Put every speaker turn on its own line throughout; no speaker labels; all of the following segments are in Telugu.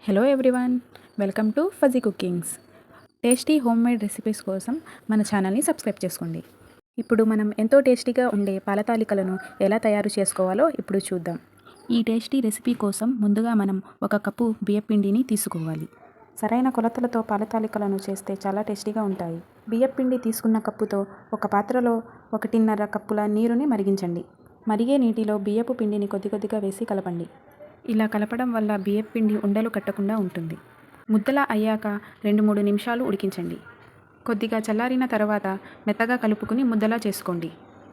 Hello everyone, welcome to fuzzy cookings. Tasty home made recipes కోసం మన ఛానల్ని సబ్స్క్రైబ్ చేసుకోండి. ఇప్పుడు మనం ఎంతో టేస్టీగా ఉండే పాల తాలికలను ఎలా తయారు చేసుకోవాలో ఇప్పుడు చూద్దాం. ఈ టేస్టీ రెసిపీ కోసం ముందుగా మనం 1 కప్పు బియ్యపిండిని తీసుకోవాలి. సరైన కొలతలతో పాల తాలికలను చేస్తే చాలా టేస్టీగా ఉంటాయి. బియ్యపిండి తీసుకున్న కప్పుతో ఒక పాత్రలో 1.5 కప్పుల నీరుని మరిగించండి. మరిగే నీటిలో బియ్యపు పిండిని కొద్ది కొద్దిగా వేసి కలపండి. ఇలా కలపడం వల్ల బియ్యపు పిండి ఉండలు కట్టకుండా ఉంటుంది. ముద్దలా అయ్యాక 2-3 నిమిషాలు ఉడికించండి. కొద్దిగా చల్లారిన తర్వాత మెత్తగా కలుపుకుని ముద్దలా చేసుకోండి.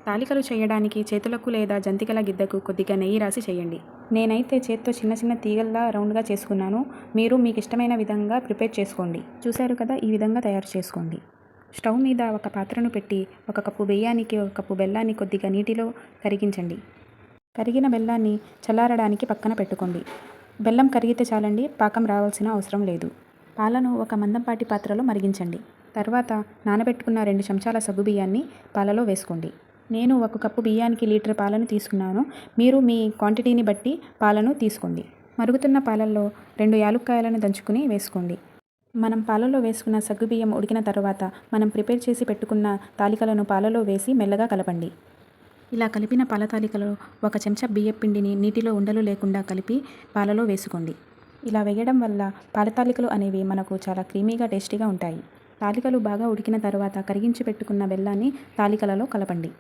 తాలికలు చేయడానికి చేతులకు లేదా జంతికల గిద్దకు కొద్దిగా నెయ్యి రాసి చేయండి. నేనైతే చేత్తో చిన్న చిన్న తీగల్లా రౌండ్గా చేసుకున్నాను. మీరు మీకు ఇష్టమైన విధంగా ప్రిపేర్ చేసుకోండి. చూశారు కదా, ఈ విధంగా తయారు చేసుకోండి. స్టవ్ మీద ఒక పాత్రను పెట్టి 1 కప్పు బియ్యానికి 1 కప్పు బెల్లాన్ని కొద్దిగా నీటిలో కరిగించండి. కరిగిన బెల్లాన్ని చల్లారడానికి పక్కన పెట్టుకోండి. బెల్లం కరిగితే చాలండి, పాకం రావాల్సిన అవసరం లేదు. పాలను ఒక మందంపాటి పాత్రలో మరిగించండి. తర్వాత నానబెట్టుకున్న 2 చెంచాల సగ్గుబియ్యాన్ని పాలలో వేసుకోండి. నేను 1 కప్పు బియ్యానికి లీటర్ పాలను తీసుకున్నాను. మీరు మీ క్వాంటిటీని బట్టి పాలను తీసుకోండి. మరుగుతున్న పాలల్లో 2 యాలుక్కాయలను దంచుకుని వేసుకోండి. మనం పాలలో వేసుకున్న సగ్గుబియ్యం ఉడికిన తర్వాత మనం ప్రిపేర్ చేసి పెట్టుకున్న తాలికలను పాలలో వేసి మెల్లగా కలపండి. ఇలా కలిపిన పాల తాలికలో 1 చెంచా బియ్యపు పిండిని నీటిలో ఉండలు లేకుండా కలిపి పాలలో వేసుకోండి. ఇలా వేయడం వల్ల పాల తాలికలు అనేవి మనకు చాలా క్రీమీగా టేస్టీగా ఉంటాయి. తాలికలు బాగా ఉడికిన తర్వాత కరిగించి పెట్టుకున్న బెల్లాన్ని తాలికలలో కలపండి.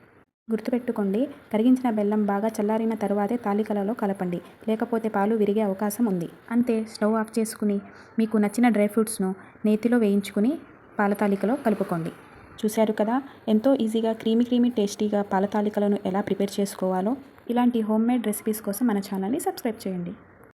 గుర్తుపెట్టుకోండి, కరిగించిన బెల్లం బాగా చల్లారిన తర్వాతే తాలికలలో కలపండి, లేకపోతే పాలు విరిగే అవకాశం ఉంది. అంతే, స్టవ్ ఆఫ్ చేసుకుని మీకు నచ్చిన డ్రై ఫ్రూట్స్ను నేతిలో వేయించుకుని పాల తాలికలో కలుపుకోండి. చూశారు కదా, ఎంతో ఈజీగా క్రీమీ టేస్టీగా పాల తాలికలను ఎలా ప్రిపేర్ చేసుకోవాలో. ఇలాంటి హోమ్ మేడ్ రెసిపీస్ కోసం మన ఛానల్ని సబ్స్క్రైబ్ చేయండి.